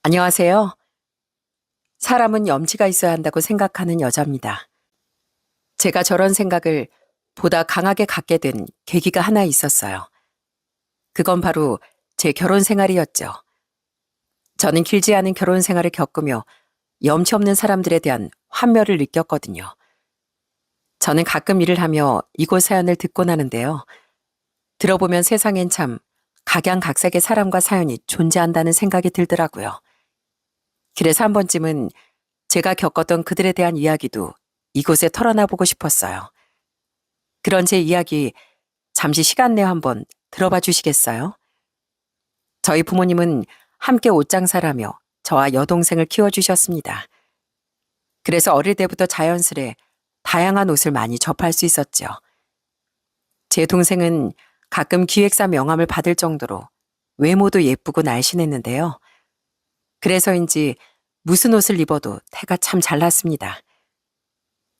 안녕하세요. 사람은 염치가 있어야 한다고 생각하는 여자입니다. 제가 저런 생각을 보다 강하게 갖게 된 계기가 하나 있었어요. 그건 바로 제 결혼 생활이었죠. 저는 길지 않은 결혼 생활을 겪으며 염치 없는 사람들에 대한 환멸을 느꼈거든요. 저는 가끔 일을 하며 이곳 사연을 듣곤 하는데요. 들어보면 세상엔 참 각양각색의 사람과 사연이 존재한다는 생각이 들더라고요. 그래서 한 번쯤은 제가 겪었던 그들에 대한 이야기도 이곳에 털어놔보고 싶었어요. 그런 제 이야기 잠시 시간 내어 한번 들어봐 주시겠어요? 저희 부모님은 함께 옷장사를 하며 저와 여동생을 키워주셨습니다. 그래서 어릴 때부터 자연스레 다양한 옷을 많이 접할 수 있었죠. 제 동생은 가끔 기획사 명함을 받을 정도로 외모도 예쁘고 날씬했는데요. 그래서인지 무슨 옷을 입어도 태가 참 잘 났습니다.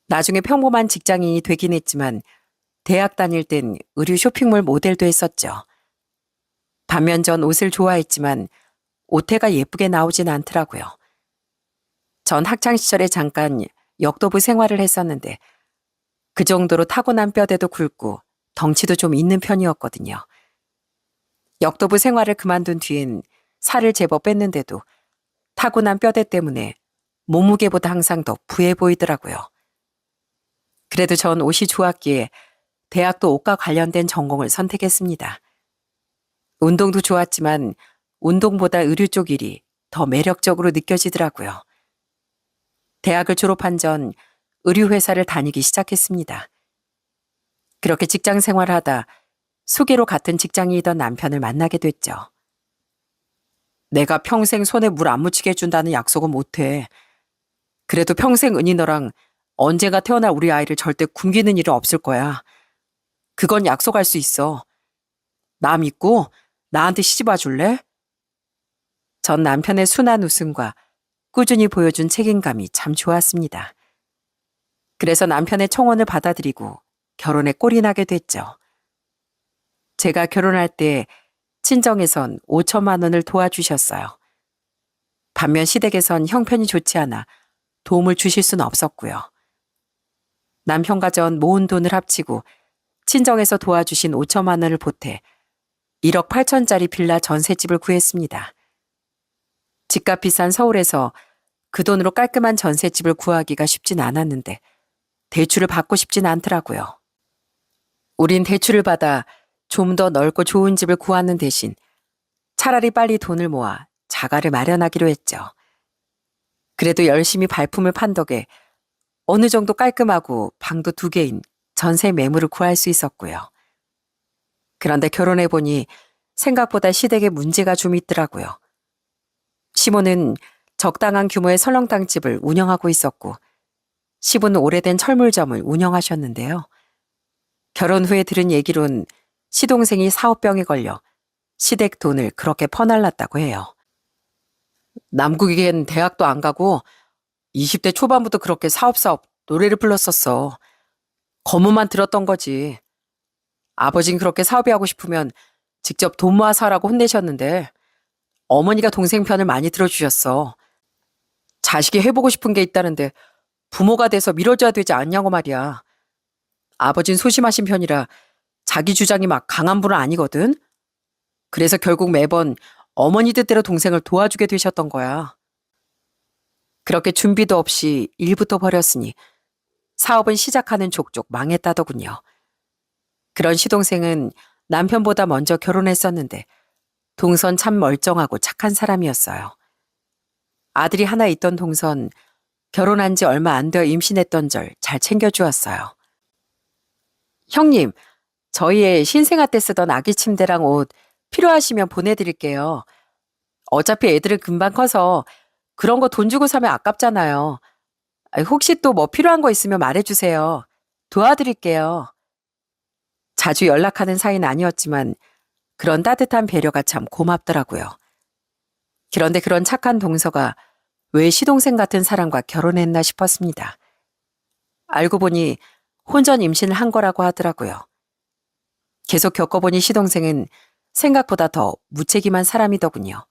나중에 평범한 직장인이 되긴 했지만 대학 다닐 땐 의류 쇼핑몰 모델도 했었죠. 반면 전 옷을 좋아했지만 옷태가 예쁘게 나오진 않더라고요. 전 학창시절에 잠깐 역도부 생활을 했었는데 그 정도로 타고난 뼈대도 굵고 덩치도 좀 있는 편이었거든요. 역도부 생활을 그만둔 뒤엔 살을 제법 뺐는데도 타고난 뼈대 때문에 몸무게보다 항상 더 부해 보이더라고요. 그래도 전 옷이 좋았기에 대학도 옷과 관련된 전공을 선택했습니다. 운동도 좋았지만 운동보다 의류 쪽 일이 더 매력적으로 느껴지더라고요. 대학을 졸업한 전 의류회사를 다니기 시작했습니다. 그렇게 직장 생활하다 소개로 같은 직장이던 남편을 만나게 됐죠. 내가 평생 손에 물 안 묻히게 해준다는 약속은 못해. 그래도 평생 은희 너랑 언젠가 태어날 우리 아이를 절대 굶기는 일은 없을 거야. 그건 약속할 수 있어. 나 믿고 나한테 시집 와줄래? 전 남편의 순한 웃음과 꾸준히 보여준 책임감이 참 좋았습니다. 그래서 남편의 청혼을 받아들이고 결혼에 꼴이 나게 됐죠. 제가 결혼할 때 친정에선 5천만 원을 도와주셨어요. 반면 시댁에선 형편이 좋지 않아 도움을 주실 수는 없었고요. 남편과 전 모은 돈을 합치고 친정에서 도와주신 5천만 원을 보태 1억 8천짜리 빌라 전셋집을 구했습니다. 집값 비싼 서울에서 그 돈으로 깔끔한 전셋집을 구하기가 쉽진 않았는데 대출을 받고 싶진 않더라고요. 우린 대출을 받아 좀 더 넓고 좋은 집을 구하는 대신 차라리 빨리 돈을 모아 자가를 마련하기로 했죠. 그래도 열심히 발품을 판 덕에 어느 정도 깔끔하고 방도 2개인 전세 매물을 구할 수 있었고요. 그런데 결혼해보니 생각보다 시댁에 문제가 좀 있더라고요. 시모는 적당한 규모의 설렁탕집을 운영하고 있었고 시부는 오래된 철물점을 운영하셨는데요. 결혼 후에 들은 얘기론 시동생이 사업병에 걸려 시댁 돈을 그렇게 퍼날랐다고 해요. 남국이겐 대학도 안 가고 20대 초반부터 그렇게 사업 노래를 불렀었어. 거문만 들었던 거지. 아버진 그렇게 사업이 하고 싶으면 직접 돈 모아서 하라고 혼내셨는데 어머니가 동생 편을 많이 들어주셨어. 자식이 해보고 싶은 게 있다는데 부모가 돼서 밀어줘야 되지 않냐고 말이야. 아버진 소심하신 편이라 자기 주장이 막 강한 분은 아니거든. 그래서 결국 매번 어머니 뜻대로 동생을 도와주게 되셨던 거야. 그렇게 준비도 없이 일부터 벌였으니 사업은 시작하는 족족 망했다더군요. 그런 시동생은 남편보다 먼저 결혼했었는데 동선 참 멀쩡하고 착한 사람이었어요. 아들이 하나 있던 동선 결혼한 지 얼마 안 되어 임신했던 절 잘 챙겨주었어요. 형님, 저희의 신생아 때 쓰던 아기 침대랑 옷 필요하시면 보내드릴게요. 어차피 애들은 금방 커서 그런 거 돈 주고 사면 아깝잖아요. 혹시 또 뭐 필요한 거 있으면 말해주세요. 도와드릴게요. 자주 연락하는 사이는 아니었지만 그런 따뜻한 배려가 참 고맙더라고요. 그런데 그런 착한 동서가 왜 시동생 같은 사람과 결혼했나 싶었습니다. 알고 보니 혼전 임신을 한 거라고 하더라고요. 계속 겪어보니 시동생은 생각보다 더 무책임한 사람이더군요.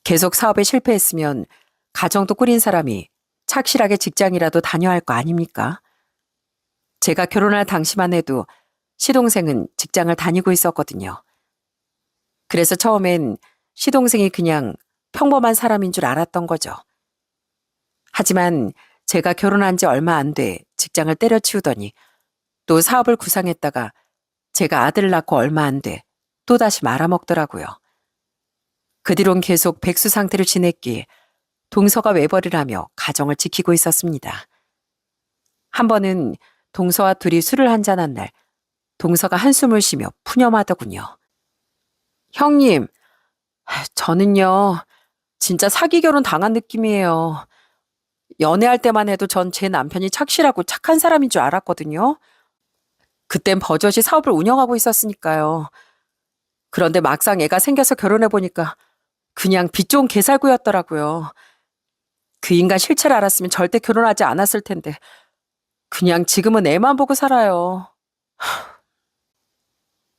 계속 사업에 실패했으면 가정도 꾸린 사람이 착실하게 직장이라도 다녀야 할 거 아닙니까? 제가 결혼할 당시만 해도 시동생은 직장을 다니고 있었거든요. 그래서 처음엔 시동생이 그냥 평범한 사람인 줄 알았던 거죠. 하지만 제가 결혼한 지 얼마 안 돼 직장을 때려치우더니 또 사업을 구상했다가 제가 아들을 낳고 얼마 안 돼 또다시 말아먹더라고요. 그 뒤론 계속 백수 상태로 지냈기에 동서가 외벌이라며 가정을 지키고 있었습니다. 한 번은 동서와 둘이 술을 한잔한 날 동서가 한숨을 쉬며 푸념하더군요. 형님, 저는요, 진짜 사기 결혼 당한 느낌이에요. 연애할 때만 해도 전 제 남편이 착실하고 착한 사람인 줄 알았거든요. 그땐 버젓이 사업을 운영하고 있었으니까요. 그런데 막상 애가 생겨서 결혼해보니까 그냥 빚 좋은 개살구였더라고요. 그 인간 실체를 알았으면 절대 결혼하지 않았을 텐데 그냥 지금은 애만 보고 살아요.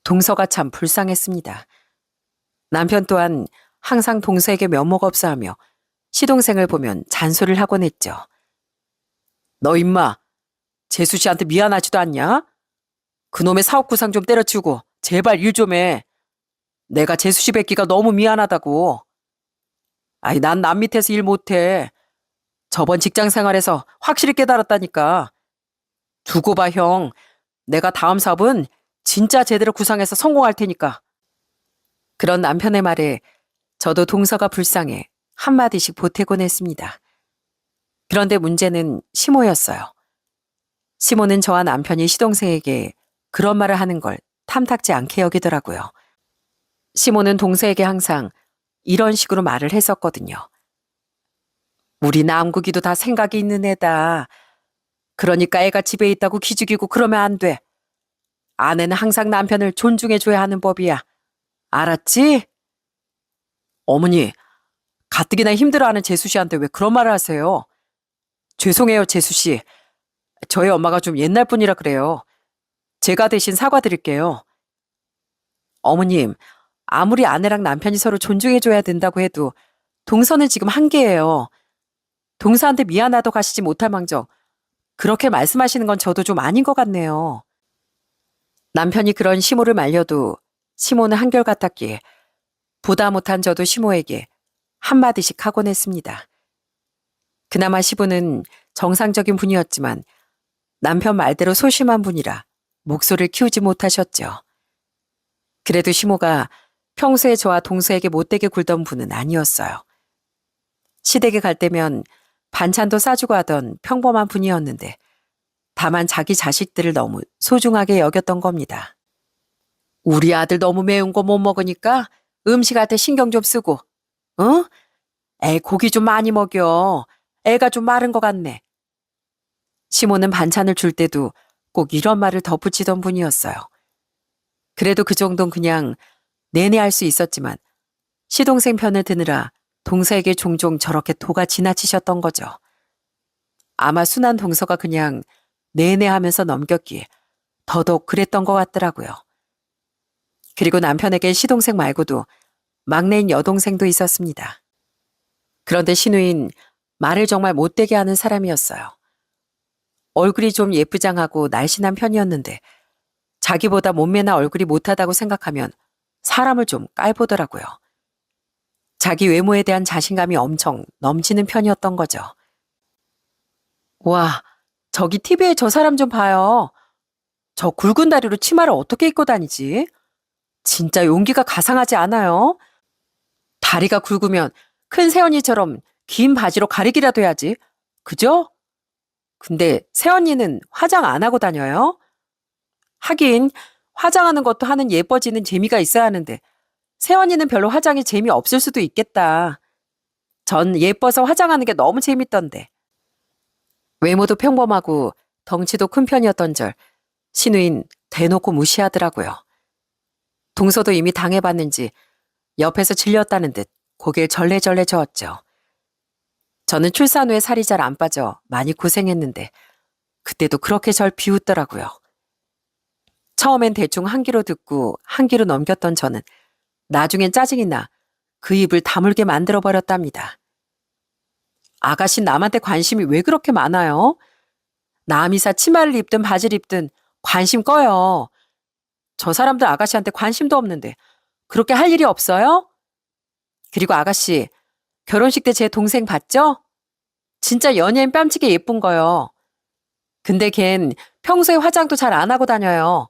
동서가 참 불쌍했습니다. 남편 또한 항상 동서에게 면모가 없어하며 시동생을 보면 잔소리를 하곤 했죠. 너 임마, 재수 씨한테 미안하지도 않냐? 그놈의 사업 구상 좀 때려치우고 제발 일 좀 해. 내가 재수 씨 뵙기가 너무 미안하다고. 아이, 난 남 밑에서 일 못해. 저번 직장 생활에서 확실히 깨달았다니까. 두고 봐, 형. 내가 다음 사업은 진짜 제대로 구상해서 성공할 테니까. 그런 남편의 말에 저도 동서가 불쌍해 한마디씩 보태곤 했습니다. 그런데 문제는 시모였어요. 시모는 저와 남편이 시동생에게 그런 말을 하는 걸 탐탁지 않게 여기더라고요. 시모는 동서에게 항상 이런 식으로 말을 했었거든요. 우리 남국이도 다 생각이 있는 애다. 그러니까 애가 집에 있다고 기죽이고 그러면 안 돼. 아내는 항상 남편을 존중해줘야 하는 법이야. 알았지? 어머니, 가뜩이나 힘들어하는 재수 씨한테 왜 그런 말을 하세요? 죄송해요, 재수 씨. 저희 엄마가 좀 옛날 분이라 그래요. 제가 대신 사과드릴게요. 어머님, 아무리 아내랑 남편이 서로 존중해줘야 된다고 해도 동서는 지금 한계예요. 동서한테 미안하다고 하시지 못할 망정 그렇게 말씀하시는 건 저도 좀 아닌 것 같네요. 남편이 그런 시모를 말려도 시모는 한결같았기에 보다 못한 저도 시모에게 한마디씩 하곤 했습니다. 그나마 시부는 정상적인 분이었지만 남편 말대로 소심한 분이라 목소리를 키우지 못하셨죠. 그래도 시모가 평소에 저와 동서에게 못되게 굴던 분은 아니었어요. 시댁에 갈 때면 반찬도 싸주고 하던 평범한 분이었는데 다만 자기 자식들을 너무 소중하게 여겼던 겁니다. 우리 아들 너무 매운 거 못 먹으니까 음식할 때 신경 좀 쓰고, 응? 애 고기 좀 많이 먹여. 애가 좀 마른 것 같네. 시모는 반찬을 줄 때도 꼭 이런 말을 덧붙이던 분이었어요. 그래도 그 정도는 그냥 내내 할 수 있었지만 시동생 편을 드느라 동서에게 종종 저렇게 도가 지나치셨던 거죠. 아마 순한 동서가 그냥 내내 하면서 넘겼기에 더더욱 그랬던 것 같더라고요. 그리고 남편에게 시동생 말고도 막내인 여동생도 있었습니다. 그런데 시누인 말을 정말 못되게 하는 사람이었어요. 얼굴이 좀 예쁘장하고 날씬한 편이었는데 자기보다 몸매나 얼굴이 못하다고 생각하면 사람을 좀 깔보더라고요. 자기 외모에 대한 자신감이 엄청 넘치는 편이었던 거죠. 와, 저기 TV에 저 사람 좀 봐요. 저 굵은 다리로 치마를 어떻게 입고 다니지? 진짜 용기가 가상하지 않아요? 다리가 굵으면 큰 새언니처럼 긴 바지로 가리기라도 해야지. 그죠? 근데 새언니는 화장 안 하고 다녀요? 하긴 화장하는 것도 하는 예뻐지는 재미가 있어야 하는데 새언니는 별로 화장이 재미없을 수도 있겠다. 전 예뻐서 화장하는 게 너무 재밌던데. 외모도 평범하고 덩치도 큰 편이었던 절 시누인 대놓고 무시하더라고요. 동서도 이미 당해봤는지 옆에서 질렸다는 듯 고개를 절레절레 저었죠. 저는 출산 후에 살이 잘 안 빠져 많이 고생했는데 그때도 그렇게 절 비웃더라고요. 처음엔 대충 한 귀로 듣고 한 귀로 넘겼던 저는 나중엔 짜증이 나 그 입을 다물게 만들어버렸답니다. 아가씨 남한테 관심이 왜 그렇게 많아요? 남이사 치마를 입든 바지를 입든 관심 꺼요. 저 사람들 아가씨한테 관심도 없는데 그렇게 할 일이 없어요? 그리고 아가씨, 결혼식 때 제 동생 봤죠? 진짜 연예인 뺨치게 예쁜 거요. 근데 걘 평소에 화장도 잘 안 하고 다녀요.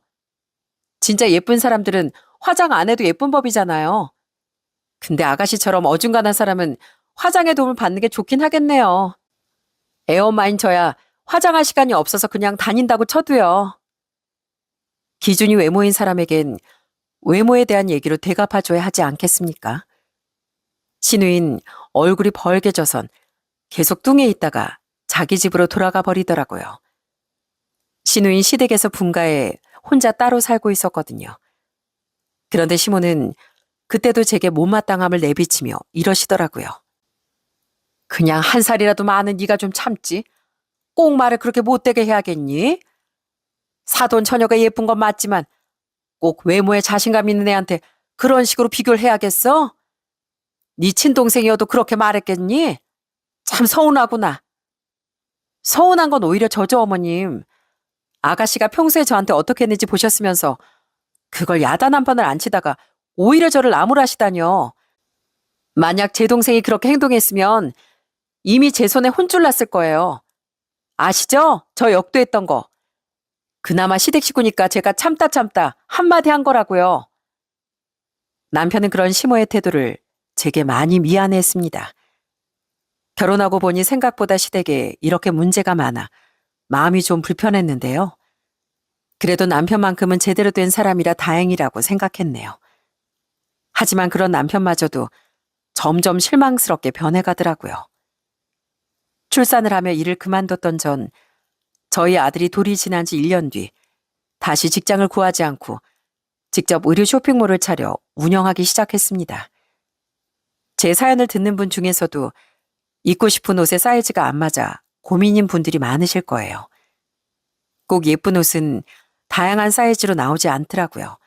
진짜 예쁜 사람들은 화장 안 해도 예쁜 법이잖아요. 근데 아가씨처럼 어중간한 사람은 화장의 도움을 받는 게 좋긴 하겠네요. 에어마인 저야 화장할 시간이 없어서 그냥 다닌다고 쳐도요. 기준이 외모인 사람에겐 외모에 대한 얘기로 대갚아줘야 하지 않겠습니까? 신우인 얼굴이 벌개져선 계속 뚱에 있다가 자기 집으로 돌아가 버리더라고요. 신우인 시댁에서 분가해 혼자 따로 살고 있었거든요. 그런데 시모는 그때도 제게 못마땅함을 내비치며 이러시더라고요. 그냥 한 살이라도 많은 네가 좀 참지. 꼭 말을 그렇게 못되게 해야겠니? 사돈 처녀가 예쁜 건 맞지만 꼭 외모에 자신감 있는 애한테 그런 식으로 비교를 해야겠어? 네 친동생이어도 그렇게 말했겠니? 참 서운하구나. 서운한 건 오히려 저죠, 어머님. 아가씨가 평소에 저한테 어떻게 했는지 보셨으면서 그걸 야단 한 번을 안 치다가 오히려 저를 나무라시다뇨. 만약 제 동생이 그렇게 행동했으면 이미 제 손에 혼쭐 났을 거예요. 아시죠? 저 역도했던 거. 그나마 시댁 식구니까 제가 참다 한마디 한 거라고요. 남편은 그런 시모의 태도를 제게 많이 미안해했습니다. 결혼하고 보니 생각보다 시댁에 이렇게 문제가 많아 마음이 좀 불편했는데요. 그래도 남편만큼은 제대로 된 사람이라 다행이라고 생각했네요. 하지만 그런 남편마저도 점점 실망스럽게 변해가더라고요. 출산을 하며 일을 그만뒀던 전 저희 아들이 돌이 지난 지 1년 뒤 다시 직장을 구하지 않고 직접 의류 쇼핑몰을 차려 운영하기 시작했습니다. 제 사연을 듣는 분 중에서도 입고 싶은 옷의 사이즈가 안 맞아 고민인 분들이 많으실 거예요. 꼭 예쁜 옷은 다양한 사이즈로 나오지 않더라고요.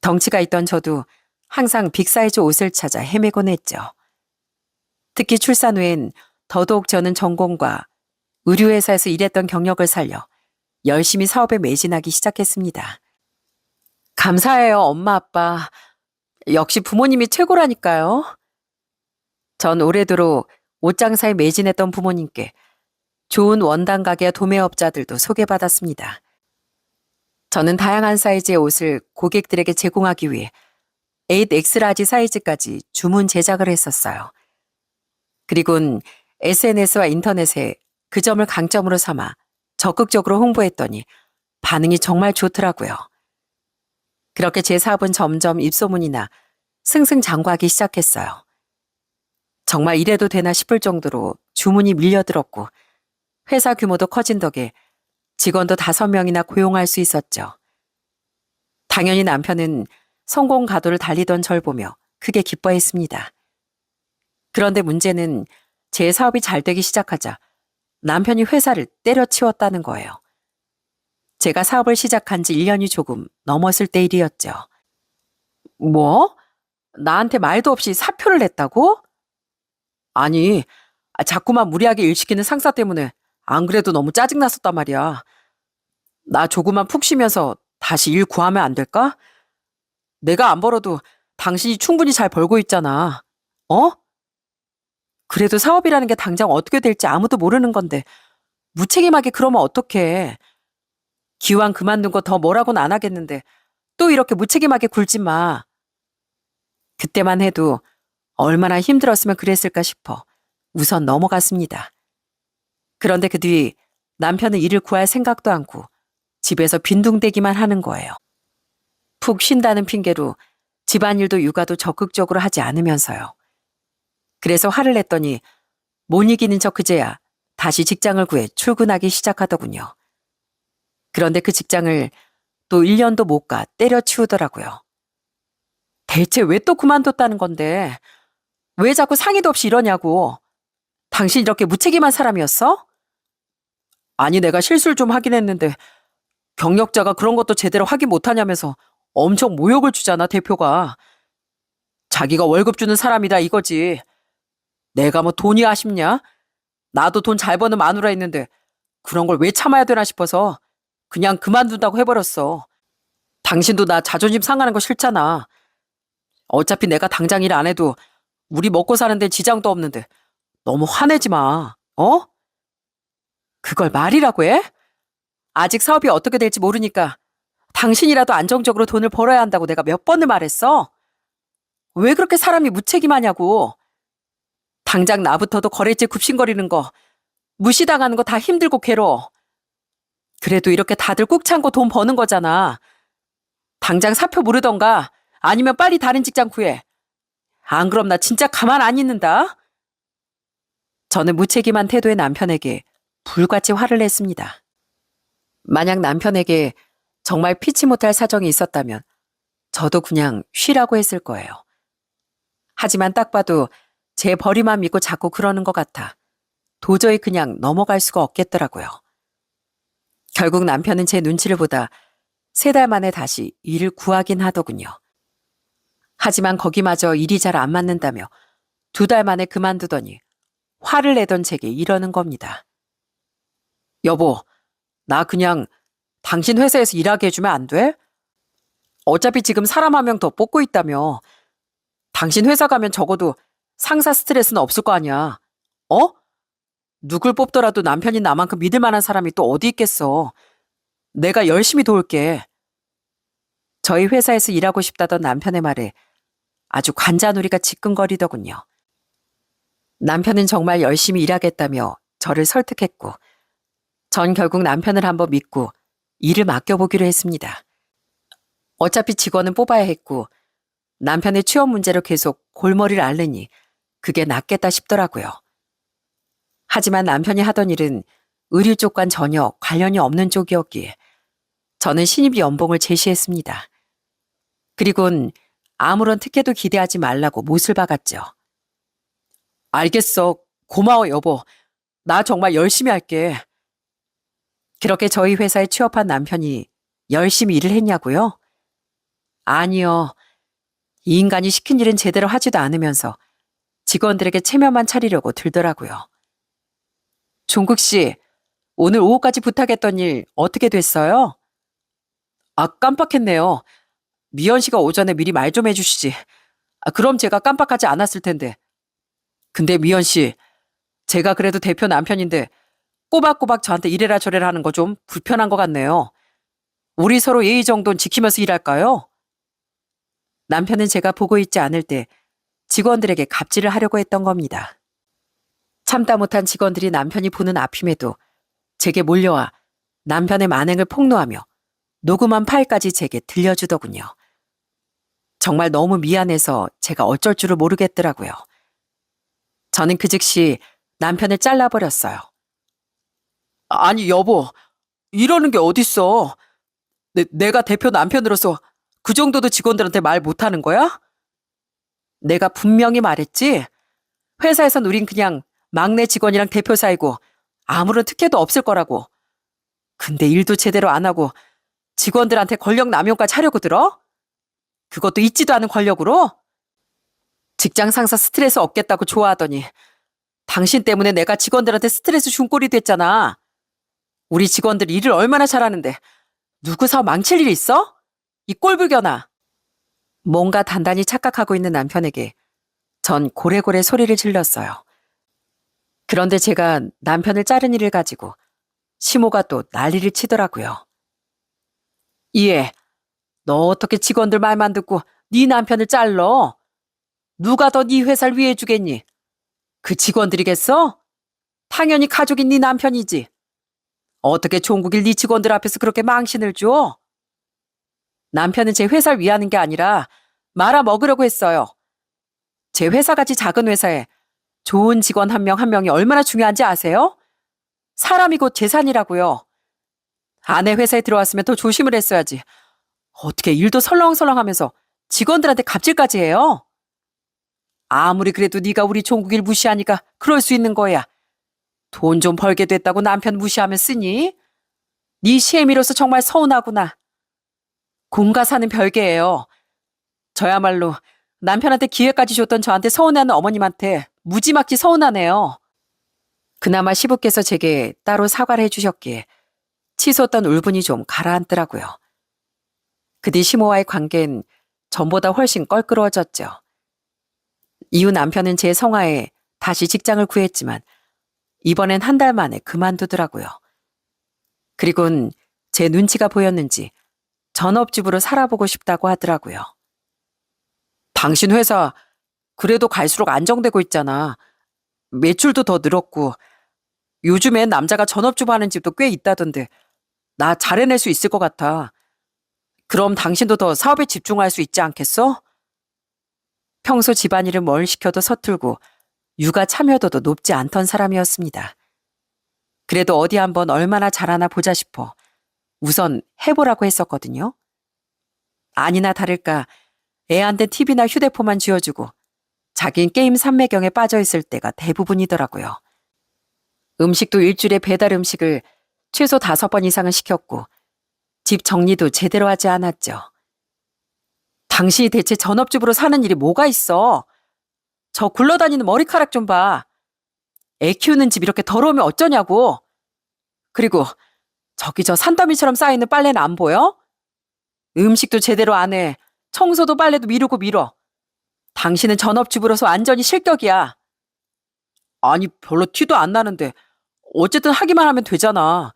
덩치가 있던 저도 항상 빅사이즈 옷을 찾아 헤매곤 했죠. 특히 출산 후엔 더더욱 저는 전공과 의류회사에서 일했던 경력을 살려 열심히 사업에 매진하기 시작했습니다. 감사해요, 엄마, 아빠. 역시 부모님이 최고라니까요. 전 오래도록 옷장사에 매진했던 부모님께 좋은 원단 가게와 도매업자들도 소개받았습니다. 저는 다양한 사이즈의 옷을 고객들에게 제공하기 위해 8X 라지 사이즈까지 주문 제작을 했었어요. 그리곤 SNS와 인터넷에 그 점을 강점으로 삼아 적극적으로 홍보했더니 반응이 정말 좋더라고요. 그렇게 제 사업은 점점 입소문이나 승승장구하기 시작했어요. 정말 이래도 되나 싶을 정도로 주문이 밀려들었고 회사 규모도 커진 덕에 직원도 5명이나 고용할 수 있었죠. 당연히 남편은 성공 가도를 달리던 절 보며 크게 기뻐했습니다. 그런데 문제는 제 사업이 잘 되기 시작하자 남편이 회사를 때려치웠다는 거예요. 제가 사업을 시작한 지 1년이 조금 넘었을 때 일이었죠. 뭐? 나한테 말도 없이 사표를 냈다고? 아니, 자꾸만 무리하게 일 시키는 상사 때문에 안 그래도 너무 짜증났었단 말이야. 나 조금만 푹 쉬면서 다시 일 구하면 안 될까? 내가 안 벌어도 당신이 충분히 잘 벌고 있잖아. 어? 그래도 사업이라는 게 당장 어떻게 될지 아무도 모르는 건데 무책임하게 그러면 어떡해. 기왕 그만둔 거 더 뭐라고는 안 하겠는데 또 이렇게 무책임하게 굴지 마. 그때만 해도 얼마나 힘들었으면 그랬을까 싶어 우선 넘어갔습니다. 그런데 그 뒤 남편은 일을 구할 생각도 않고 집에서 빈둥대기만 하는 거예요. 푹 쉰다는 핑계로 집안일도 육아도 적극적으로 하지 않으면서요. 그래서 화를 냈더니 못 이기는 척 그제야 다시 직장을 구해 출근하기 시작하더군요. 그런데 그 직장을 또 1년도 못 가 때려치우더라고요. 대체 왜 또 그만뒀다는 건데? 왜 자꾸 상의도 없이 이러냐고. 당신 이렇게 무책임한 사람이었어? 아니 내가 실수를 좀 하긴 했는데 경력자가 그런 것도 제대로 확인 못하냐면서 엄청 모욕을 주잖아 대표가. 자기가 월급 주는 사람이다 이거지. 내가 뭐 돈이 아쉽냐? 나도 돈 잘 버는 마누라 있는데 그런 걸 왜 참아야 되나 싶어서 그냥 그만둔다고 해버렸어. 당신도 나 자존심 상하는 거 싫잖아. 어차피 내가 당장 일 안 해도 우리 먹고 사는데 지장도 없는데 너무 화내지 마. 어? 그걸 말이라고 해? 아직 사업이 어떻게 될지 모르니까 당신이라도 안정적으로 돈을 벌어야 한다고 내가 몇 번을 말했어? 왜 그렇게 사람이 무책임하냐고. 당장 나부터도 거래처 굽신거리는 거, 무시당하는 거 다 힘들고 괴로워. 그래도 이렇게 다들 꾹 참고 돈 버는 거잖아. 당장 사표 모르던가 아니면 빨리 다른 직장 구해. 안 그럼 나 진짜 가만 안 있는다. 저는 무책임한 태도의 남편에게 불같이 화를 냈습니다. 만약 남편에게 정말 피치 못할 사정이 있었다면 저도 그냥 쉬라고 했을 거예요. 하지만 딱 봐도 제 벌이만 믿고 자꾸 그러는 것 같아 도저히 그냥 넘어갈 수가 없겠더라고요. 결국 남편은 제 눈치를 보다 3달 만에 다시 일을 구하긴 하더군요. 하지만 거기마저 일이 잘 안 맞는다며 2달 만에 그만두더니 화를 내던 제게 이러는 겁니다. 여보, 나 그냥 당신 회사에서 일하게 해주면 안 돼? 어차피 지금 사람 1명 더 뽑고 있다며. 당신 회사 가면 적어도 상사 스트레스는 없을 거 아니야. 어? 누굴 뽑더라도 남편인 나만큼 믿을 만한 사람이 또 어디 있겠어. 내가 열심히 도울게. 저희 회사에서 일하고 싶다던 남편의 말에 아주 관자놀이가 지끈거리더군요. 남편은 정말 열심히 일하겠다며 저를 설득했고 전 결국 남편을 한번 믿고 일을 맡겨보기로 했습니다. 어차피 직원은 뽑아야 했고 남편의 취업 문제로 계속 골머리를 앓으니 그게 낫겠다 싶더라고요. 하지만 남편이 하던 일은 의류 쪽과는 전혀 관련이 없는 쪽이었기에 저는 신입 연봉을 제시했습니다. 그리곤 아무런 특혜도 기대하지 말라고 못을 박았죠. 알겠어. 고마워 여보. 나 정말 열심히 할게. 그렇게 저희 회사에 취업한 남편이 열심히 일을 했냐고요? 아니요. 이 인간이 시킨 일은 제대로 하지도 않으면서 직원들에게 체면만 차리려고 들더라고요. 종국 씨, 오늘 오후까지 부탁했던 일 어떻게 됐어요? 아, 깜빡했네요. 미연 씨가 오전에 미리 말 좀 해주시지. 그럼 제가 깜빡하지 않았을 텐데. 근데 미연 씨, 제가 그래도 대표 남편인데 꼬박꼬박 저한테 이래라 저래라 하는 거 좀 불편한 것 같네요. 우리 서로 예의 정도는 지키면서 일할까요? 남편은 제가 보고 있지 않을 때 직원들에게 갑질을 하려고 했던 겁니다. 참다 못한 직원들이 남편이 보는 앞임에도 제게 몰려와 남편의 만행을 폭로하며 녹음한 파일까지 제게 들려주더군요. 정말 너무 미안해서 제가 어쩔 줄을 모르겠더라고요. 저는 그 즉시 남편을 잘라버렸어요. 아니 여보, 이러는 게 어딨어. 내가 대표 남편으로서 그 정도도 직원들한테 말 못하는 거야? 내가 분명히 말했지. 회사에선 우린 그냥 막내 직원이랑 대표 사이고 아무런 특혜도 없을 거라고. 근데 일도 제대로 안 하고 직원들한테 권력 남용까지 하려고 들어? 그것도 있지도 않은 권력으로? 직장 상사 스트레스 없겠다고 좋아하더니 당신 때문에 내가 직원들한테 스트레스 준 꼴이 됐잖아. 우리 직원들 일을 얼마나 잘하는데 누구 사업 망칠 일 있어? 이 꼴불견아. 뭔가 단단히 착각하고 있는 남편에게 전 고래고래 소리를 질렀어요. 그런데 제가 남편을 자른 일을 가지고 시모가 또 난리를 치더라고요. 이해, 너 어떻게 직원들 말만 듣고 네 남편을 잘러? 누가 더 네 회사를 위해 주겠니? 그 직원들이겠어? 당연히 가족인 네 남편이지. 어떻게 종국일 네 직원들 앞에서 그렇게 망신을 줘? 남편은 제 회사를 위하는 게 아니라 말아먹으려고 했어요. 제 회사같이 작은 회사에 좋은 직원 한 명 한 명이 얼마나 중요한지 아세요? 사람이 곧 재산이라고요. 아내 회사에 들어왔으면 더 조심을 했어야지. 어떻게 일도 설렁설렁하면서 직원들한테 갑질까지 해요? 아무리 그래도 네가 우리 종국일 무시하니까 그럴 수 있는 거야. 돈 좀 벌게 됐다고 남편 무시하면 쓰니? 네 시애미로서 정말 서운하구나. 공가사는 별개예요. 저야말로 남편한테 기회까지 줬던 저한테 서운해하는 어머님한테 무지막지 서운하네요. 그나마 시부께서 제게 따로 사과를 해주셨기에 치솟던 울분이 좀 가라앉더라고요. 그 뒤 시모와의 관계는 전보다 훨씬 껄끄러워졌죠. 이후 남편은 제 성화에 다시 직장을 구했지만 이번엔 한 달 만에 그만두더라고요. 그리곤 제 눈치가 보였는지 전업주부로 살아보고 싶다고 하더라고요. 당신 회사 그래도 갈수록 안정되고 있잖아. 매출도 더 늘었고 요즘엔 남자가 전업주부 하는 집도 꽤 있다던데 나 잘 해낼 수 있을 것 같아. 그럼 당신도 더 사업에 집중할 수 있지 않겠어? 평소 집안일을 뭘 시켜도 서툴고 육아 참여도도 높지 않던 사람이었습니다. 그래도 어디 한번 얼마나 잘하나 보자 싶어 우선 해보라고 했었거든요. 아니나 다를까 애한테 TV나 휴대폰만 쥐어주고 자긴 게임 삼매경에 빠져있을 때가 대부분이더라고요. 음식도 일주일에 배달 음식을 최소 5번 이상은 시켰고 집 정리도 제대로 하지 않았죠. 당신이 대체 전업주부로 사는 일이 뭐가 있어? 저 굴러다니는 머리카락 좀 봐. 애 키우는 집 이렇게 더러우면 어쩌냐고. 그리고 저기 저 산더미처럼 쌓여있는 빨래는 안 보여? 음식도 제대로 안 해. 청소도 빨래도 미루고 미뤄. 당신은 전업주부로서 완전히 실격이야. 아니 별로 티도 안 나는데 어쨌든 하기만 하면 되잖아.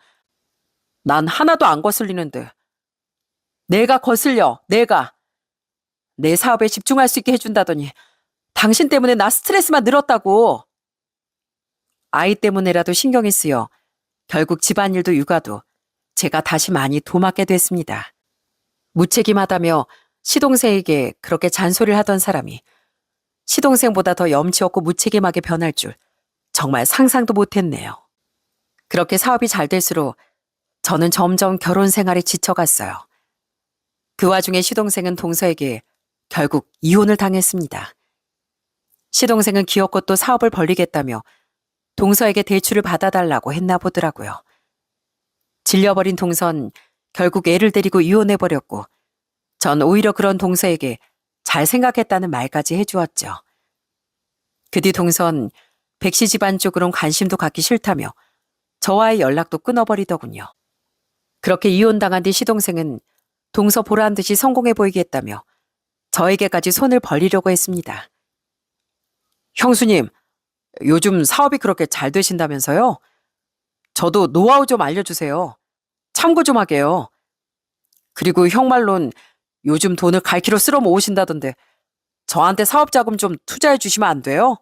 난 하나도 안 거슬리는데. 내가 거슬려, 내가. 내 사업에 집중할 수 있게 해준다더니 당신 때문에 나 스트레스만 늘었다고. 아이 때문에라도 신경이 쓰여 결국 집안일도 육아도 제가 다시 많이 도맡게 됐습니다. 무책임하다며 시동생에게 그렇게 잔소리를 하던 사람이 시동생보다 더 염치 없고 무책임하게 변할 줄 정말 상상도 못했네요. 그렇게 사업이 잘 될수록 저는 점점 결혼 생활에 지쳐갔어요. 그 와중에 시동생은 동서에게 결국 이혼을 당했습니다. 시동생은 기어코 또 사업을 벌리겠다며 동서에게 대출을 받아달라고 했나 보더라고요. 질려버린 동선 결국 애를 데리고 이혼해버렸고 전 오히려 그런 동서에게 잘 생각했다는 말까지 해주었죠. 그 뒤 동선 백씨 집안 쪽으론 관심도 갖기 싫다며 저와의 연락도 끊어버리더군요. 그렇게 이혼당한 뒤 시동생은 동서 보란 듯이 성공해 보이겠다며 저에게까지 손을 벌리려고 했습니다. 형수님, 요즘 사업이 그렇게 잘 되신다면서요? 저도 노하우 좀 알려주세요. 참고 좀 하게요. 그리고 형 말론 요즘 돈을 갈퀴로 쓸어 모으신다던데 저한테 사업 자금 좀 투자해 주시면 안 돼요?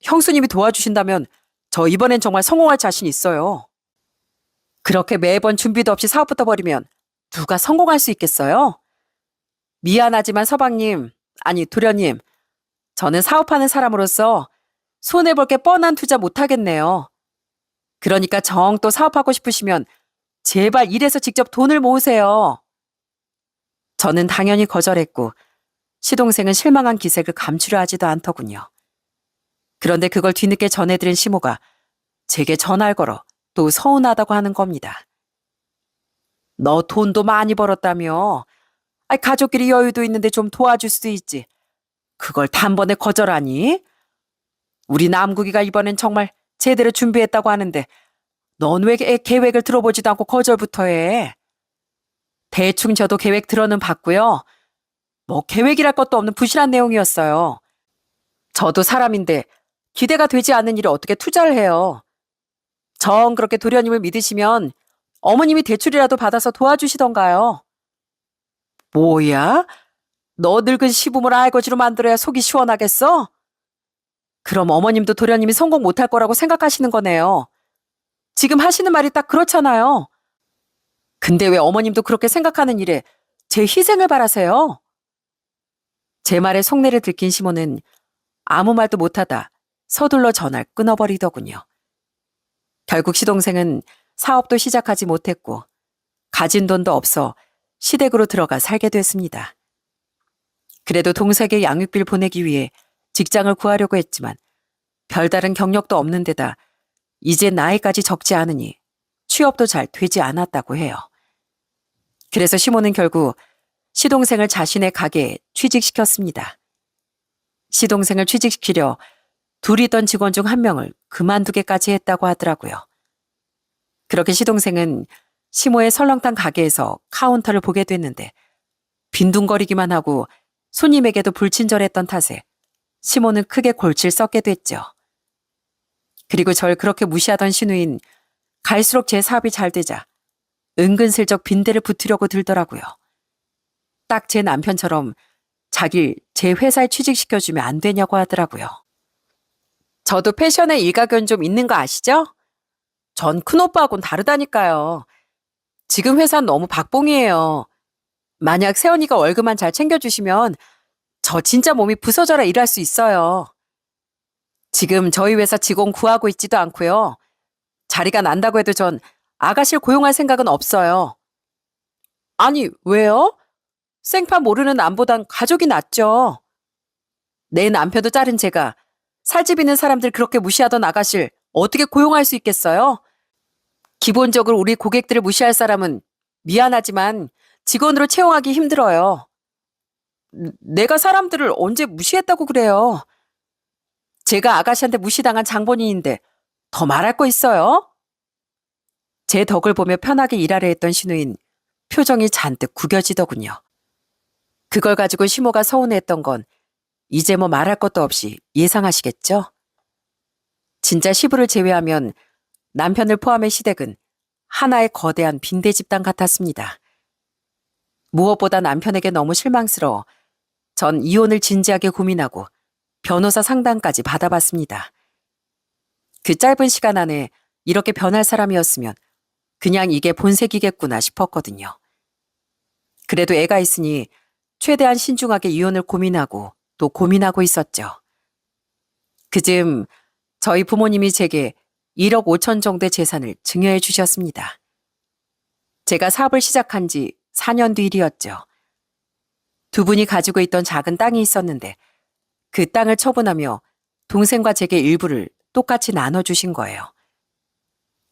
형수님이 도와주신다면 저 이번엔 정말 성공할 자신 있어요. 그렇게 매번 준비도 없이 사업부터 벌이면 누가 성공할 수 있겠어요? 미안하지만 서방님, 아니 도련님, 저는 사업하는 사람으로서 손해볼 게 뻔한 투자 못하겠네요. 그러니까 정 또 사업하고 싶으시면 제발 일해서 직접 돈을 모으세요. 저는 당연히 거절했고 시동생은 실망한 기색을 감추려 하지도 않더군요. 그런데 그걸 뒤늦게 전해들은 시모가 제게 전화를 걸어 또 서운하다고 하는 겁니다. 너 돈도 많이 벌었다며. 가족끼리 여유도 있는데 좀 도와줄 수도 있지. 그걸 단번에 거절하니? 우리 남국이가 이번엔 정말 제대로 준비했다고 하는데 넌 왜 계획을 들어보지도 않고 거절부터 해? 대충 저도 계획 들어는 봤고요. 뭐 계획이랄 것도 없는 부실한 내용이었어요. 저도 사람인데 기대가 되지 않는 일에 어떻게 투자를 해요. 정 그렇게 도련님을 믿으시면 어머님이 대출이라도 받아서 도와주시던가요. 뭐야? 너 늙은 시부모를 알거지로 만들어야 속이 시원하겠어? 그럼 어머님도 도련님이 성공 못할 거라고 생각하시는 거네요. 지금 하시는 말이 딱 그렇잖아요. 근데 왜 어머님도 그렇게 생각하는 일에 제 희생을 바라세요? 제 말에 속내를 들킨 시모는 아무 말도 못하다 서둘러 전화를 끊어버리더군요. 결국 시동생은 사업도 시작하지 못했고 가진 돈도 없어 시댁으로 들어가 살게 됐습니다. 그래도 동생에게 양육비를 보내기 위해 직장을 구하려고 했지만 별다른 경력도 없는 데다 이제 나이까지 적지 않으니 취업도 잘 되지 않았다고 해요. 그래서 시모는 결국 시동생을 자신의 가게에 취직시켰습니다. 시동생을 취직시키려 둘이던 직원 중 한 명을 그만두게까지 했다고 하더라고요. 그렇게 시동생은 시모의 설렁탕 가게에서 카운터를 보게 됐는데 빈둥거리기만 하고 손님에게도 불친절했던 탓에 시모는 크게 골치를 썩게 됐죠. 그리고 절 그렇게 무시하던 신우인 갈수록 제 사업이 잘 되자 은근슬쩍 빈대를 붙으려고 들더라고요. 딱 제 남편처럼 자길 제 회사에 취직시켜주면 안 되냐고 하더라고요. 저도 패션에 일가견 좀 있는 거 아시죠? 전 큰오빠하고는 다르다니까요. 지금 회사는 너무 박봉이에요. 만약 세연이가 월급만 잘 챙겨주시면 저 진짜 몸이 부서져라 일할 수 있어요. 지금 저희 회사 직원 구하고 있지도 않고요. 자리가 난다고 해도 전 아가씨를 고용할 생각은 없어요. 아니, 왜요? 생판 모르는 남보단 가족이 낫죠. 내 남편도 자른 제가 살집 있는 사람들 그렇게 무시하던 아가씨를 어떻게 고용할 수 있겠어요? 기본적으로 우리 고객들을 무시할 사람은 미안하지만 직원으로 채용하기 힘들어요. 내가 사람들을 언제 무시했다고 그래요? 제가 아가씨한테 무시당한 장본인인데 더 말할 거 있어요? 제 덕을 보며 편하게 일하려 했던 신우인 표정이 잔뜩 구겨지더군요. 그걸 가지고 시모가 서운해했던 건 이제 뭐 말할 것도 없이 예상하시겠죠? 진짜 시부를 제외하면 남편을 포함해 시댁은 하나의 거대한 빈대 집단 같았습니다. 무엇보다 남편에게 너무 실망스러워 전 이혼을 진지하게 고민하고 변호사 상담까지 받아봤습니다. 그 짧은 시간 안에 이렇게 변할 사람이었으면 그냥 이게 본색이겠구나 싶었거든요. 그래도 애가 있으니 최대한 신중하게 이혼을 고민하고 또 고민하고 있었죠. 그즈음 저희 부모님이 제게 1억 5천 정도의 재산을 증여해 주셨습니다. 제가 사업을 시작한 지 4년 뒤 일이었죠. 두 분이 가지고 있던 작은 땅이 있었는데 그 땅을 처분하며 동생과 제게 일부를 똑같이 나눠주신 거예요.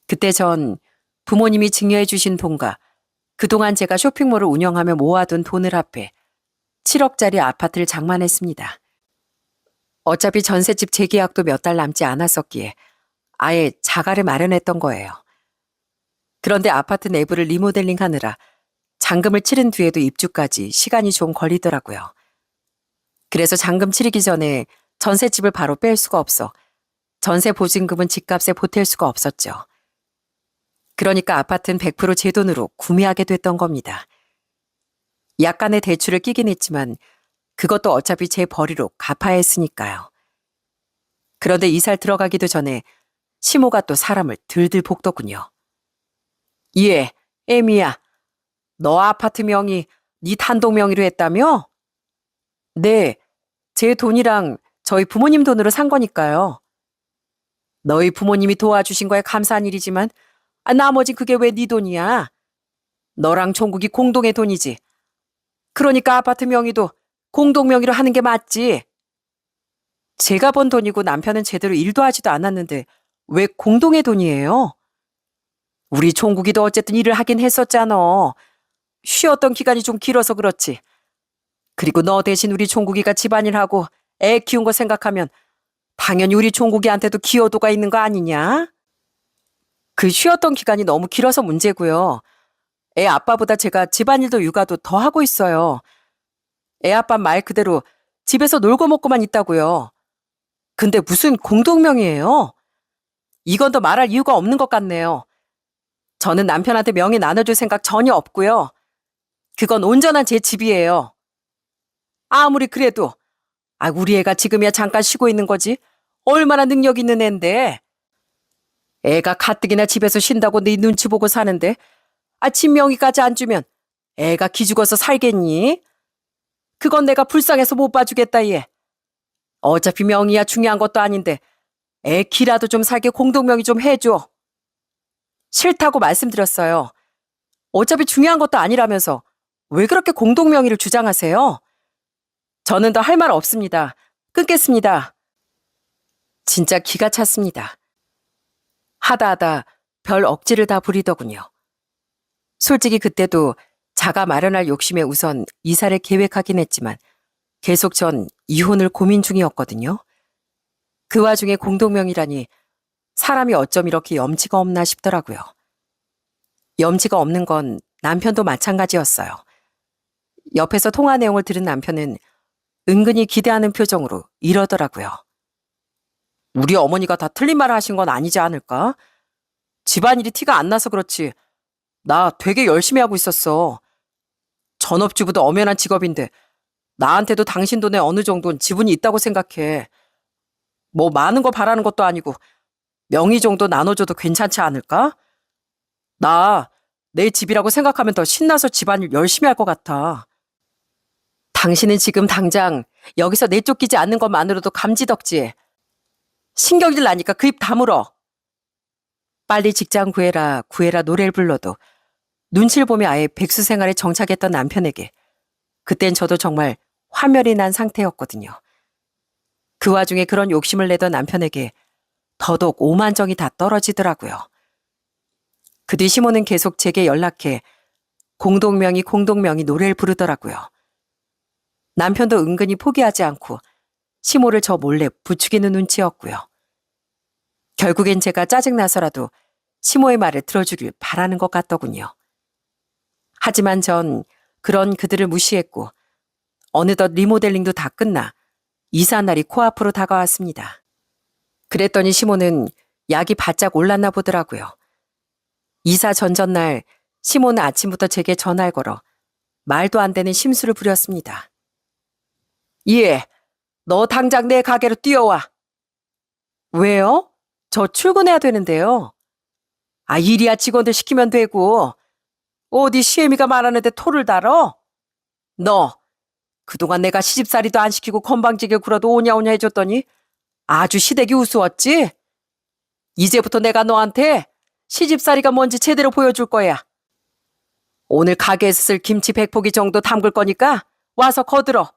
그때 전 부모님이 증여해 주신 돈과 그동안 제가 쇼핑몰을 운영하며 모아둔 돈을 합해 7억짜리 아파트를 장만했습니다. 어차피 전셋집 재계약도 몇 달 남지 않았었기에 아예 자가를 마련했던 거예요. 그런데 아파트 내부를 리모델링하느라 잔금을 치른 뒤에도 입주까지 시간이 좀 걸리더라고요. 그래서 잔금 치르기 전에 전셋집을 바로 뺄 수가 없어 전세 보증금은 집값에 보탤 수가 없었죠. 그러니까 아파트는 100% 제 돈으로 구매하게 됐던 겁니다. 약간의 대출을 끼긴 했지만 그것도 어차피 제 벌이로 갚아야 했으니까요. 그런데 이사를 들어가기도 전에 시모가 또 사람을 들들 볶더군요. 예, 애미야. 너 아파트 명의 네 단독 명의로 했다며? 네, 제 돈이랑 저희 부모님 돈으로 산 거니까요. 너희 부모님이 도와주신 거에 감사한 일이지만 나머진 그게 왜 네 돈이야? 너랑 종국이 공동의 돈이지. 그러니까 아파트 명의도 공동 명의로 하는 게 맞지. 제가 번 돈이고 남편은 제대로 일도 하지도 않았는데 왜 공동의 돈이에요? 우리 종국이도 어쨌든 일을 하긴 했었잖아. 쉬었던 기간이 좀 길어서 그렇지. 그리고 너 대신 우리 종국이가 집안일하고 애 키운 거 생각하면 당연히 우리 종국이한테도 기여도가 있는 거 아니냐? 그 쉬었던 기간이 너무 길어서 문제고요. 애 아빠보다 제가 집안일도 육아도 더 하고 있어요. 애 아빠 말 그대로 집에서 놀고 먹고만 있다고요. 근데 무슨 공동명의예요? 이건 더 말할 이유가 없는 것 같네요. 저는 남편한테 명의 나눠줄 생각 전혀 없고요. 그건 온전한 제 집이에요. 아무리 그래도 우리 애가 지금이야 잠깐 쉬고 있는 거지. 얼마나 능력 있는 앤데. 애가 가뜩이나 집에서 쉰다고 네 눈치 보고 사는데 집 명의까지 안 주면 애가 기죽어서 살겠니? 그건 내가 불쌍해서 못 봐주겠다 얘. 어차피 명의야 중요한 것도 아닌데 애 기라도 좀 살게 공동명의 좀 해줘. 싫다고 말씀드렸어요. 어차피 중요한 것도 아니라면서 왜 그렇게 공동명의를 주장하세요? 저는 더 할 말 없습니다. 끊겠습니다. 진짜 기가 찼습니다. 하다 별 억지를 다 부리더군요. 솔직히 그때도 자가 마련할 욕심에 우선 이사를 계획하긴 했지만 계속 전 이혼을 고민 중이었거든요. 그 와중에 공동명의라니 사람이 어쩜 이렇게 염치가 없나 싶더라고요. 염치가 없는 건 남편도 마찬가지였어요. 옆에서 통화 내용을 들은 남편은 은근히 기대하는 표정으로 이러더라고요. 우리 어머니가 다 틀린 말을 하신 건 아니지 않을까? 집안일이 티가 안 나서 그렇지. 나 되게 열심히 하고 있었어. 전업주부도 엄연한 직업인데 나한테도 당신 돈에 어느 정도는 지분이 있다고 생각해. 뭐 많은 거 바라는 것도 아니고 명의 정도 나눠줘도 괜찮지 않을까? 나 내 집이라고 생각하면 더 신나서 집안일 열심히 할 것 같아. 당신은 지금 당장 여기서 내쫓기지 않는 것만으로도 감지덕지해. 신경질 나니까 그 입 다물어. 빨리 직장 구해라 구해라 노래를 불러도 눈치를 보며 아예 백수 생활에 정착했던 남편에게 그땐 저도 정말 화멸이 난 상태였거든요. 그 와중에 그런 욕심을 내던 남편에게 더더욱 오만정이 다 떨어지더라고요. 그 뒤 시모는 계속 제게 연락해 공동명의 노래를 부르더라고요. 남편도 은근히 포기하지 않고 시모를 저 몰래 부추기는 눈치였고요. 결국엔 제가 짜증나서라도 시모의 말을 들어주길 바라는 것 같더군요. 하지만 전 그런 그들을 무시했고 어느덧 리모델링도 다 끝나 이사 날이 코앞으로 다가왔습니다. 그랬더니 시모는 약이 바짝 올랐나 보더라고요. 이사 전전날 시모는 아침부터 제게 전화를 걸어 말도 안 되는 심술을 부렸습니다. 예, 너 당장 내 가게로 뛰어와. 왜요? 저 출근해야 되는데요. 아, 일이야 직원들 시키면 되고 어디 시애미가 말하는데 토를 달어? 너 그동안 내가 시집살이도 안 시키고 건방지게 굴어도 오냐오냐 해줬더니 아주 시댁이 우스웠지? 이제부터 내가 너한테 시집살이가 뭔지 제대로 보여줄 거야. 오늘 가게에서 쓸 김치 100포기 정도 담글 거니까 와서 거들어.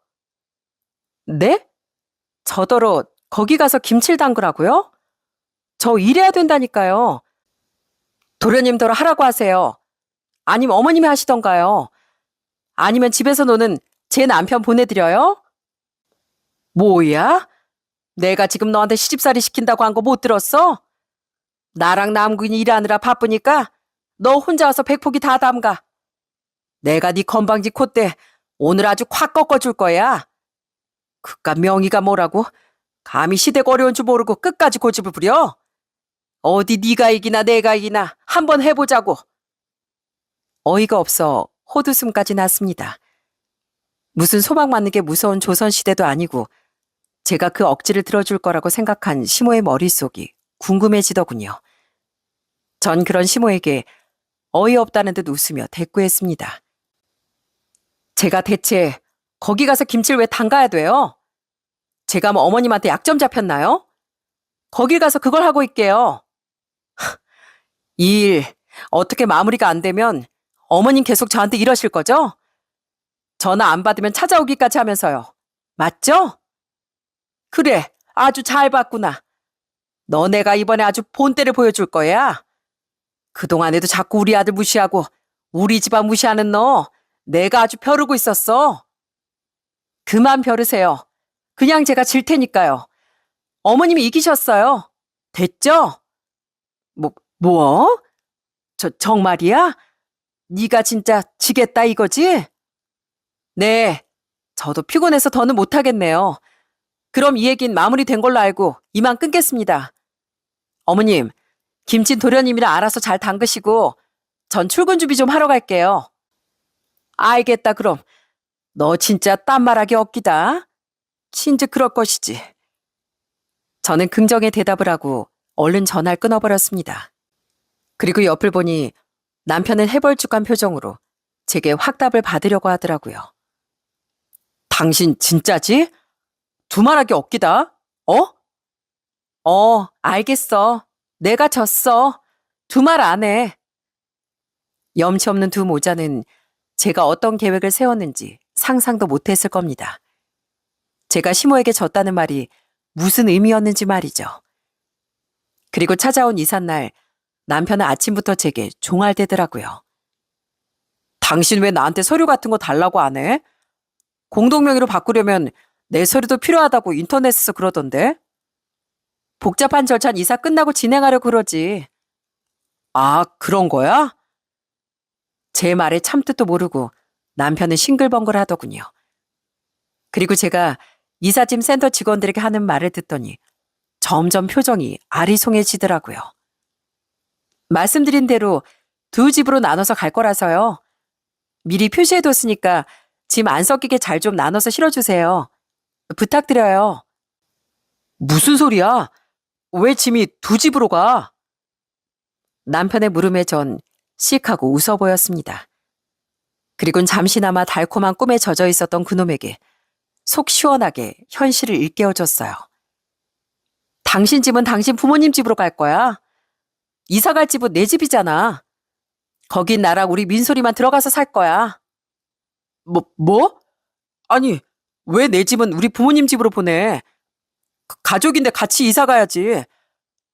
네? 저더러 거기 가서 김치를 담그라고요? 저 일해야 된다니까요. 도련님더러 하라고 하세요. 아니면 어머님이 하시던가요. 아니면 집에서 노는 제 남편 보내드려요? 뭐야? 내가 지금 너한테 시집살이 시킨다고 한 거 못 들었어? 나랑 남군이 일하느라 바쁘니까 너 혼자 와서 100포기 다 담가. 내가 네 건방지 콧대 오늘 아주 콱 꺾어줄 거야. 그깟 명의가 뭐라고? 감히 시댁 어려운 줄 모르고 끝까지 고집을 부려? 어디 네가 이기나 내가 이기나 한번 해보자고. 어이가 없어 헛웃음까지 났습니다. 무슨 소방 맞는 게 무서운 조선시대도 아니고 제가 그 억지를 들어줄 거라고 생각한 시모의 머릿속이 궁금해지더군요. 전 그런 시모에게 어이없다는 듯 웃으며 대꾸했습니다. 제가 대체 거기 가서 김치를 왜 담가야 돼요? 제가 뭐 어머님한테 약점 잡혔나요? 거길 가서 그걸 하고 있게요. 이 일 어떻게 마무리가 안 되면 어머님 계속 저한테 이러실 거죠? 전화 안 받으면 찾아오기까지 하면서요. 맞죠? 그래, 아주 잘 봤구나. 너 내가 이번에 아주 본때를 보여줄 거야. 그동안에도 자꾸 우리 아들 무시하고 우리 집안 무시하는 너 내가 아주 벼르고 있었어. 그만 벼르세요. 그냥 제가 질 테니까요. 어머님이 이기셨어요. 됐죠? 뭐? 정말이야? 네가 진짜 지겠다 이거지? 네, 저도 피곤해서 더는 못하겠네요. 그럼 이 얘긴 마무리된 걸로 알고 이만 끊겠습니다. 어머님, 김치 도련님이랑 알아서 잘 담그시고 전 출근 준비 좀 하러 갈게요. 알겠다 그럼. 너 진짜 딴말하기 없기다. 진즉 그럴 것이지. 저는 긍정의 대답을 하고 얼른 전화를 끊어버렸습니다. 그리고 옆을 보니 남편은 해벌쭉한 표정으로 제게 확답을 받으려고 하더라고요. 당신 진짜지? 두말하기 없기다. 알겠어. 내가 졌어. 두말 안 해. 염치 없는 두 모자는 제가 어떤 계획을 세웠는지 상상도 못했을 겁니다. 제가 시모에게 졌다는 말이 무슨 의미였는지 말이죠. 그리고 찾아온 이삿날 남편은 아침부터 제게 종알대더라고요. 당신 왜 나한테 서류 같은 거 달라고 안 해? 공동명의로 바꾸려면 내 서류도 필요하다고 인터넷에서 그러던데. 복잡한 절차는 이사 끝나고 진행하려고 그러지. 아, 그런 거야? 제 말에 참뜻도 모르고 남편은 싱글벙글 하더군요. 그리고 제가 이삿짐 센터 직원들에게 하는 말을 듣더니 점점 표정이 아리송해지더라고요. 말씀드린 대로 두 집으로 나눠서 갈 거라서요. 미리 표시해뒀으니까 짐 안 섞이게 잘 좀 나눠서 실어주세요. 부탁드려요. 무슨 소리야? 왜 짐이 두 집으로 가? 남편의 물음에 전 씩 하고 웃어 보였습니다. 그리곤 잠시나마 달콤한 꿈에 젖어 있었던 그놈에게 속 시원하게 현실을 일깨워줬어요. 당신 집은 당신 부모님 집으로 갈 거야. 이사 갈 집은 내 집이잖아. 거긴 나랑 우리 민소리만 들어가서 살 거야. 뭐? 아니, 왜 내 집은 우리 부모님 집으로 보내? 가족인데 같이 이사 가야지.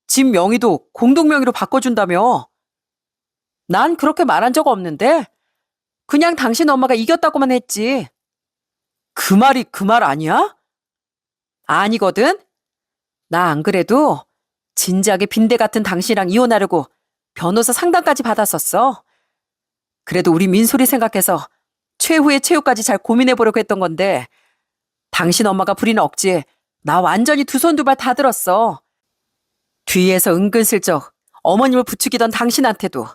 집 명의도 공동 명의로 바꿔준다며. 난 그렇게 말한 적 없는데 그냥 당신 엄마가 이겼다고만 했지. 그 말이 그 말 아니야? 아니거든. 나 안 그래도 진작에 빈대 같은 당신이랑 이혼하려고 변호사 상담까지 받았었어. 그래도 우리 민소리 생각해서 최후의 최후까지 잘 고민해보려고 했던 건데 당신 엄마가 부리는 억지에 나 완전히 두 손 두 발 다 들었어. 뒤에서 은근슬쩍 어머님을 부추기던 당신한테도.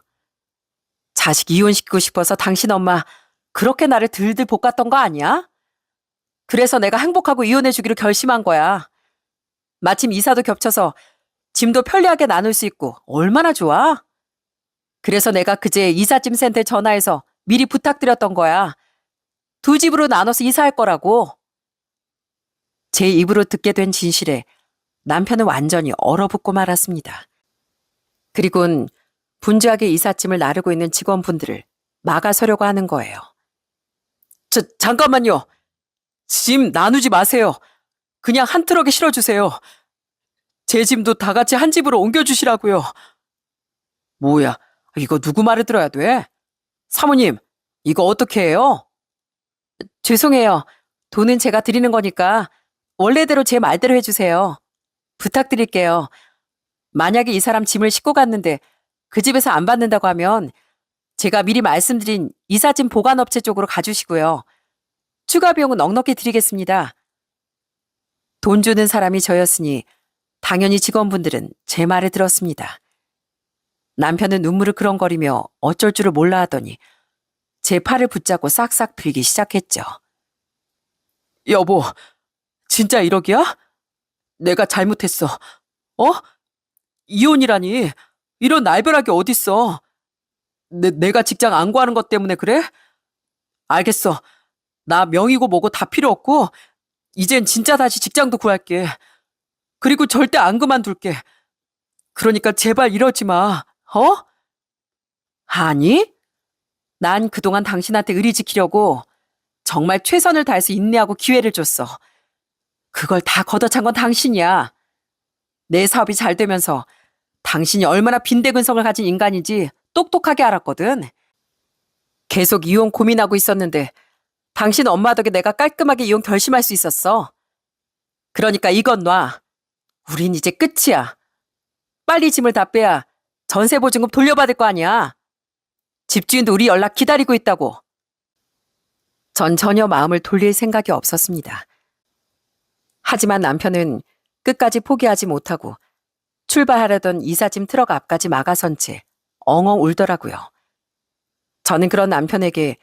자식 이혼시키고 싶어서 당신 엄마 그렇게 나를 들들 볶았던 거 아니야? 그래서 내가 행복하고 이혼해주기로 결심한 거야. 마침 이사도 겹쳐서 짐도 편리하게 나눌 수 있고 얼마나 좋아? 그래서 내가 그제 이삿짐 센터에 전화해서 미리 부탁드렸던 거야. 두 집으로 나눠서 이사할 거라고. 제 입으로 듣게 된 진실에 남편은 완전히 얼어붙고 말았습니다. 그리곤 분주하게 이삿짐을 나르고 있는 직원분들을 막아서려고 하는 거예요. 잠깐만요. 짐 나누지 마세요. 그냥 한 트럭에 실어주세요. 제 짐도 다 같이 한 집으로 옮겨주시라고요. 뭐야, 이거 누구 말을 들어야 돼? 사모님, 이거 어떻게 해요? 죄송해요. 돈은 제가 드리는 거니까 원래대로 제 말대로 해주세요. 부탁드릴게요. 만약에 이 사람 짐을 싣고 갔는데 그 집에서 안 받는다고 하면 제가 미리 말씀드린 이삿짐 보관업체 쪽으로 가주시고요. 추가 비용은 넉넉히 드리겠습니다. 돈 주는 사람이 저였으니 당연히 직원분들은 제 말을 들었습니다. 남편은 눈물을 그렁거리며 어쩔 줄을 몰라 하더니 제 팔을 붙잡고 싹싹 빌기 시작했죠. 여보, 진짜 1억이야? 내가 잘못했어. 이혼이라니. 이런 날벼락이 어딨어. 내가 직장 안 구하는 것 때문에 그래? 알겠어. 나 명의고 뭐고 다 필요 없고 이젠 진짜 다시 직장도 구할게. 그리고 절대 안 그만둘게. 그러니까 제발 이러지 마. 아니? 난 그동안 당신한테 의리 지키려고 정말 최선을 다해서 인내하고 기회를 줬어. 그걸 다 걷어찬 건 당신이야. 내 사업이 잘 되면서 당신이 얼마나 빈대근성을 가진 인간인지 똑똑하게 알았거든. 계속 이혼 고민하고 있었는데 당신 엄마 덕에 내가 깔끔하게 이혼 결심할 수 있었어. 그러니까 이건 놔. 우린 이제 끝이야. 빨리 짐을 다 빼야 전세보증금 돌려받을 거 아니야. 집주인도 우리 연락 기다리고 있다고. 전 전혀 마음을 돌릴 생각이 없었습니다. 하지만 남편은 끝까지 포기하지 못하고 출발하려던 이삿짐 트럭 앞까지 막아선 채 엉엉 울더라고요. 저는 그런 남편에게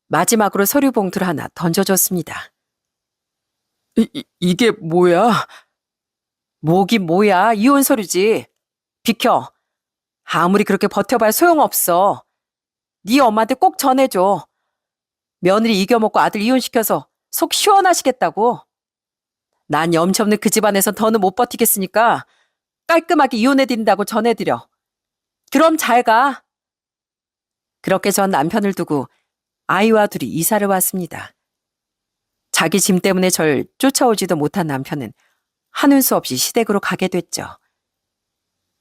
마지막으로 서류 봉투를 하나 던져줬습니다. 이게 뭐야? 뭐긴 뭐야, 이혼 서류지. 비켜. 아무리 그렇게 버텨봐야 소용없어. 네 엄마한테 꼭 전해줘. 며느리 이겨먹고 아들 이혼시켜서 속 시원하시겠다고. 난 염치 없는 그 집안에선 더는 못 버티겠으니까 깔끔하게 이혼해드린다고 전해드려. 그럼 잘 가. 그렇게 전 남편을 두고 아이와 둘이 이사를 왔습니다. 자기 짐 때문에 절 쫓아오지도 못한 남편은 하는 수 없이 시댁으로 가게 됐죠.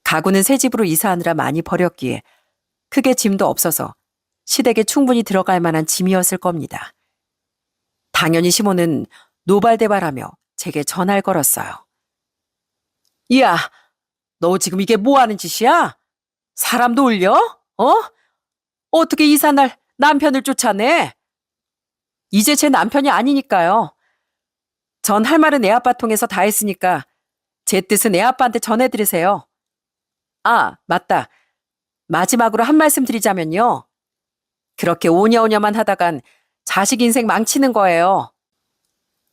가구는 새 집으로 이사하느라 많이 버렸기에 크게 짐도 없어서 시댁에 충분히 들어갈 만한 짐이었을 겁니다. 당연히 시모는 노발대발하며 제게 전화를 걸었어요. 야, 너 지금 이게 뭐 하는 짓이야? 사람 놀려? 어떻게 이삿날 남편을 쫓아내? 이제 제 남편이 아니니까요. 전 할 말은 애 아빠 통해서 다 했으니까 제 뜻은 애 아빠한테 전해드리세요. 아, 맞다. 마지막으로 한 말씀 드리자면요. 그렇게 오냐오냐만 하다간 자식 인생 망치는 거예요.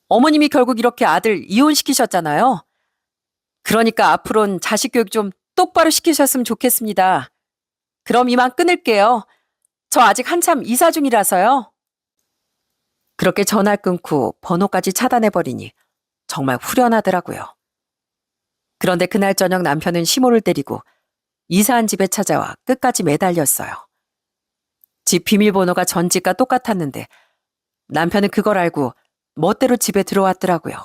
어머님이 결국 이렇게 아들 이혼시키셨잖아요. 그러니까 앞으로는 자식 교육 좀 똑바로 시키셨으면 좋겠습니다. 그럼 이만 끊을게요. 저 아직 한참 이사 중이라서요. 그렇게 전화를 끊고 번호까지 차단해버리니 정말 후련하더라고요. 그런데 그날 저녁 남편은 시모를 때리고 이사한 집에 찾아와 끝까지 매달렸어요. 집 비밀번호가 전 집과 똑같았는데 남편은 그걸 알고 멋대로 집에 들어왔더라고요.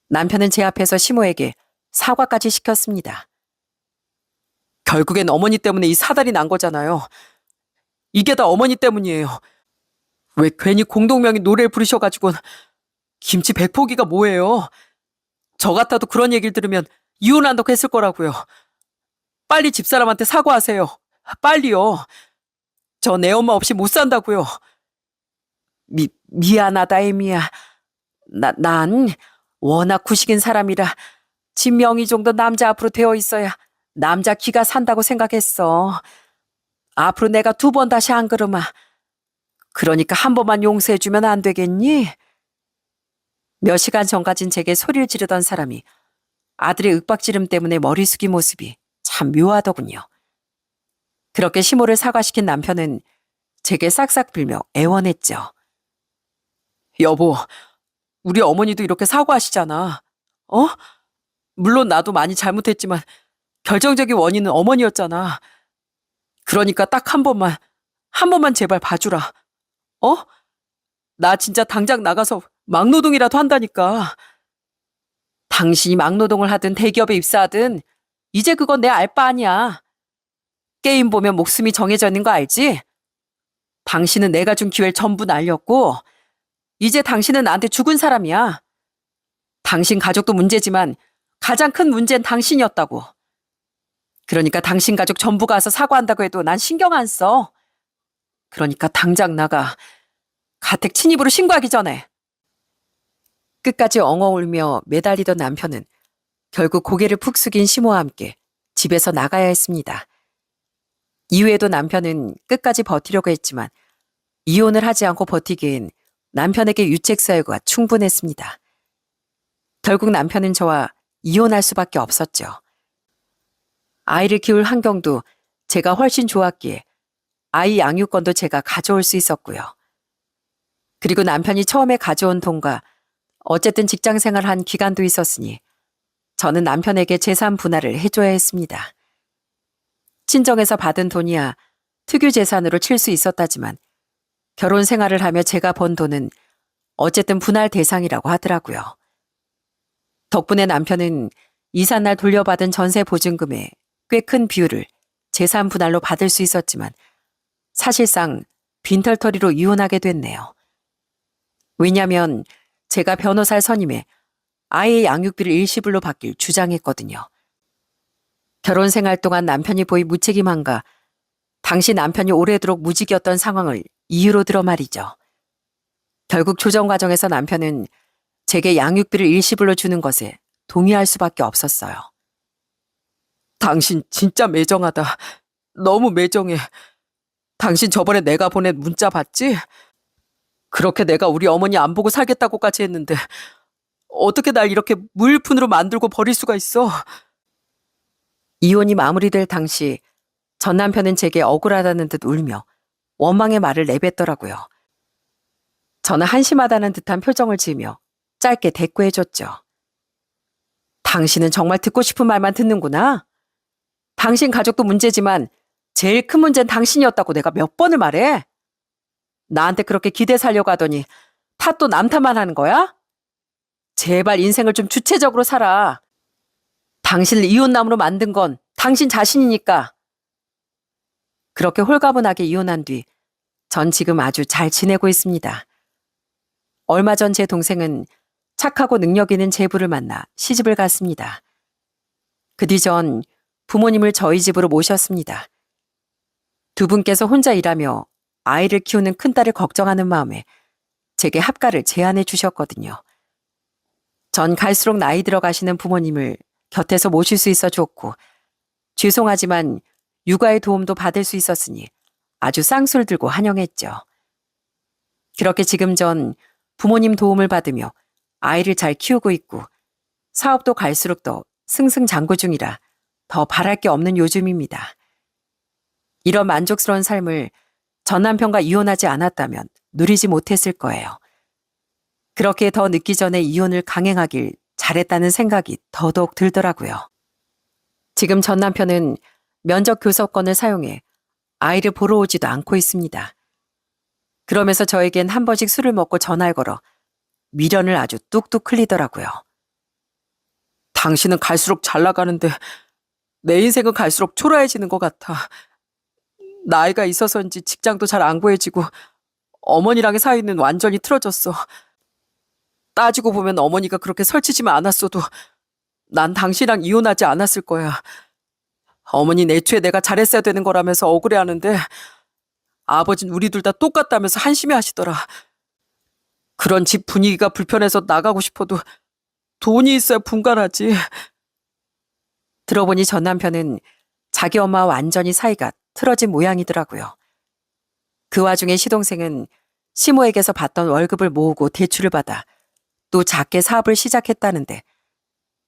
남편은 제 앞에서 시모에게 사과까지 시켰습니다. 결국엔 어머니 때문에 이 사달이 난 거잖아요. 이게 다 어머니 때문이에요. 왜 괜히 공동명의 노래를 부르셔가지고 김치 100포기가 뭐예요? 저 같아도 그런 얘기를 들으면 이혼한다고 했을 거라고요. 빨리 집사람한테 사과하세요. 빨리요. 저 내 엄마 없이 못 산다고요. 미안하다, 에미야. 난 워낙 구식인 사람이라 집 명의 정도 남자 앞으로 되어 있어야 남자 기가 산다고 생각했어. 앞으로 내가 2번 다시 안 그러마. 그러니까 한 번만 용서해주면 안 되겠니? 몇 시간 전까진 제게 소리를 지르던 사람이 아들의 윽박지름 때문에 머리 숙인 모습이 참 묘하더군요. 그렇게 시모를 사과시킨 남편은 제게 싹싹 빌며 애원했죠. 여보, 우리 어머니도 이렇게 사과하시잖아. 물론 나도 많이 잘못했지만 결정적인 원인은 어머니였잖아. 그러니까 딱 한 번만 제발 봐주라. 나 진짜 당장 나가서 막노동이라도 한다니까. 당신이 막노동을 하든 대기업에 입사하든 이제 그건 내 알 바 아니야. 게임 보면 목숨이 정해져 있는 거 알지? 당신은 내가 준 기회를 전부 날렸고 이제 당신은 나한테 죽은 사람이야. 당신 가족도 문제지만 가장 큰 문제는 당신이었다고. 그러니까 당신 가족 전부가 와서 사과한다고 해도 난 신경 안 써. 그러니까 당장 나가. 가택 침입으로 신고하기 전에. 끝까지 엉엉 울며 매달리던 남편은 결국 고개를 푹 숙인 시모와 함께 집에서 나가야 했습니다. 이후에도 남편은 끝까지 버티려고 했지만 이혼을 하지 않고 버티기엔 남편에게 유책 사유가 충분했습니다. 결국 남편은 저와 이혼할 수밖에 없었죠. 아이를 키울 환경도 제가 훨씬 좋았기에 아이 양육권도 제가 가져올 수 있었고요. 그리고 남편이 처음에 가져온 돈과 어쨌든 직장 생활한 기간도 있었으니 저는 남편에게 재산 분할을 해줘야 했습니다. 친정에서 받은 돈이야 특유 재산으로 칠 수 있었다지만 결혼 생활을 하며 제가 번 돈은 어쨌든 분할 대상이라고 하더라고요. 덕분에 남편은 이삿날 돌려받은 전세 보증금의 꽤 큰 비율을 재산 분할로 받을 수 있었지만 사실상 빈털터리로 이혼하게 됐네요. 왜냐하면 제가 변호사를 선임해 아이의 양육비를 일시불로 받길 주장했거든요. 결혼 생활 동안 남편이 보인 무책임함과 당시 남편이 오래도록 무직이었던 상황을 이유로 들어 말이죠. 결국 조정 과정에서 남편은 제게 양육비를 일시불로 주는 것에 동의할 수밖에 없었어요. 당신 진짜 매정하다. 너무 매정해. 당신 저번에 내가 보낸 문자 봤지? 그렇게 내가 우리 어머니 안 보고 살겠다고까지 했는데 어떻게 날 이렇게 무일푼으로 만들고 버릴 수가 있어? 이혼이 마무리될 당시 전 남편은 제게 억울하다는 듯 울며 원망의 말을 내뱉더라고요. 저는 한심하다는 듯한 표정을 지으며 짧게 대꾸해줬죠. 당신은 정말 듣고 싶은 말만 듣는구나. 당신 가족도 문제지만 제일 큰 문제는 당신이었다고 내가 몇 번을 말해? 나한테 그렇게 기대 살려고 하더니 탓도 남 탓만 하는 거야? 제발 인생을 좀 주체적으로 살아. 당신을 이혼남으로 만든 건 당신 자신이니까. 그렇게 홀가분하게 이혼한 뒤 전 지금 아주 잘 지내고 있습니다. 얼마 전 제 동생은 착하고 능력 있는 제부를 만나 시집을 갔습니다. 그 뒤 전 부모님을 저희 집으로 모셨습니다. 두 분께서 혼자 일하며 아이를 키우는 큰딸을 걱정하는 마음에 제게 합가를 제안해 주셨거든요. 전 갈수록 나이 들어가시는 부모님을 곁에서 모실 수 있어 좋고, 죄송하지만 육아의 도움도 받을 수 있었으니 아주 쌍술 들고 환영했죠. 그렇게 지금 전 부모님 도움을 받으며 아이를 잘 키우고 있고, 사업도 갈수록 더 승승장구 중이라 더 바랄 게 없는 요즘입니다. 이런 만족스러운 삶을 전 남편과 이혼하지 않았다면 누리지 못했을 거예요. 그렇게 더 늦기 전에 이혼을 강행하길 잘했다는 생각이 더더욱 들더라고요. 지금 전 남편은 면접 교섭권을 사용해 아이를 보러 오지도 않고 있습니다. 그러면서 저에겐 한 번씩 술을 먹고 전화를 걸어 미련을 아주 뚝뚝 흘리더라고요. 당신은 갈수록 잘 나가는데 내 인생은 갈수록 초라해지는 것 같아. 나이가 있어서인지 직장도 잘 안 구해지고 어머니랑의 사이는 완전히 틀어졌어. 따지고 보면 어머니가 그렇게 설치지만 않았어도 난 당신이랑 이혼하지 않았을 거야. 어머니는 애초에 내가 잘했어야 되는 거라면서 억울해하는데 아버진 우리 둘 다 똑같다면서 한심해 하시더라. 그런 집 분위기가 불편해서 나가고 싶어도 돈이 있어야 분간하지. 들어보니 전 남편은 자기 엄마와 완전히 사이가 틀어진 모양이더라고요. 그 와중에 시동생은 시모에게서 받던 월급을 모으고 대출을 받아 또 작게 사업을 시작했다는데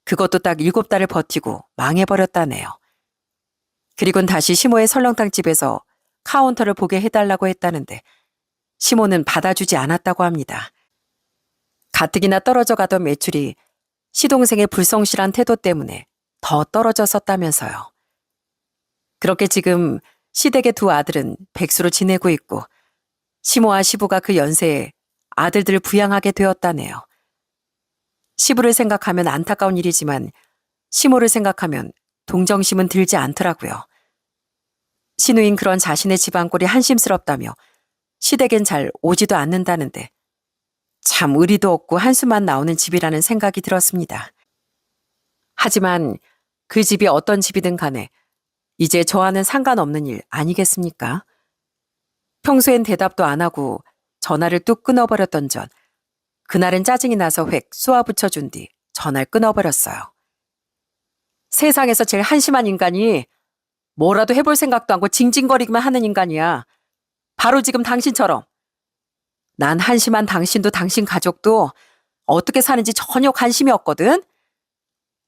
그것도 딱 7달을 버티고 망해버렸다네요. 그리고는 다시 시모의 설렁탕 집에서 카운터를 보게 해달라고 했다는데 시모는 받아주지 않았다고 합니다. 가뜩이나 떨어져 가던 매출이 시동생의 불성실한 태도 때문에 더 떨어졌었다면서요. 그렇게 지금 시댁의 두 아들은 백수로 지내고 있고 시모와 시부가 그 연세에 아들들을 부양하게 되었다네요. 시부를 생각하면 안타까운 일이지만 시모를 생각하면 동정심은 들지 않더라고요. 시누인 그런 자신의 집안꼴이 한심스럽다며 시댁엔 잘 오지도 않는다는데 참 의리도 없고 한숨만 나오는 집이라는 생각이 들었습니다. 하지만 그 집이 어떤 집이든 간에 이제 저와는 상관없는 일 아니겠습니까? 평소엔 대답도 안 하고 전화를 뚝 끊어버렸던 전 그날은 짜증이 나서 획 쏘아붙여준 뒤 전화를 끊어버렸어요. 세상에서 제일 한심한 인간이 뭐라도 해볼 생각도 않고 징징거리기만 하는 인간이야. 바로 지금 당신처럼. 난 한심한 당신도 당신 가족도 어떻게 사는지 전혀 관심이 없거든.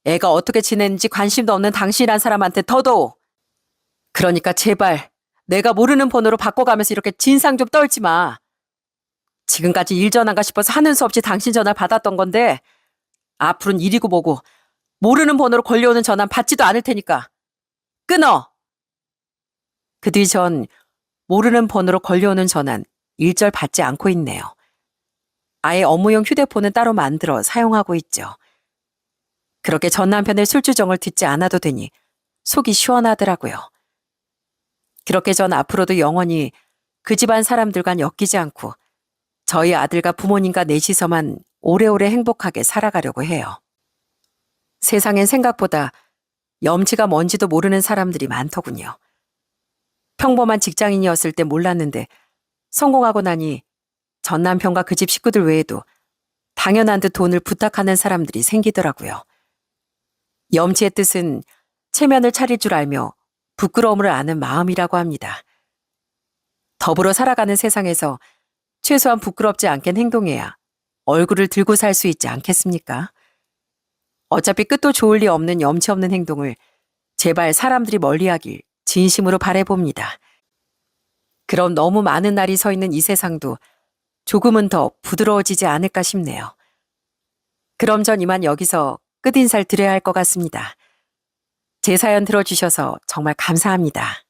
애가 어떻게 지내는지 관심도 없는 당신이란 사람한테 더더욱. 그러니까 제발 내가 모르는 번호로 바꿔가면서 이렇게 진상 좀 떨지 마. 지금까지 일 전화인가 싶어서 하는 수 없이 당신 전화를 받았던 건데 앞으로는 일이고 뭐고 모르는 번호로 걸려오는 전화는 받지도 않을 테니까 끊어. 그 뒤 전 모르는 번호로 걸려오는 전화는 일절 받지 않고 있네요. 아예 업무용 휴대폰은 따로 만들어 사용하고 있죠. 그렇게 전 남편의 술주정을 듣지 않아도 되니 속이 시원하더라고요. 그렇게 전 앞으로도 영원히 그 집안 사람들과 엮이지 않고 저희 아들과 부모님과 넷이서만 오래오래 행복하게 살아가려고 해요. 세상엔 생각보다 염치가 뭔지도 모르는 사람들이 많더군요. 평범한 직장인이었을 때 몰랐는데 성공하고 나니 전 남편과 그 집 식구들 외에도 당연한 듯 돈을 부탁하는 사람들이 생기더라고요. 염치의 뜻은 체면을 차릴 줄 알며 부끄러움을 아는 마음이라고 합니다. 더불어 살아가는 세상에서 최소한 부끄럽지 않게 행동해야 얼굴을 들고 살 수 있지 않겠습니까? 어차피 끝도 좋을 리 없는 염치 없는 행동을 제발 사람들이 멀리하길 진심으로 바라봅니다. 그럼 너무 많은 날이 서 있는 이 세상도 조금은 더 부드러워지지 않을까 싶네요. 그럼 전 이만 여기서 끝인사를 드려야 할 것 같습니다. 제 사연 들어주셔서 정말 감사합니다.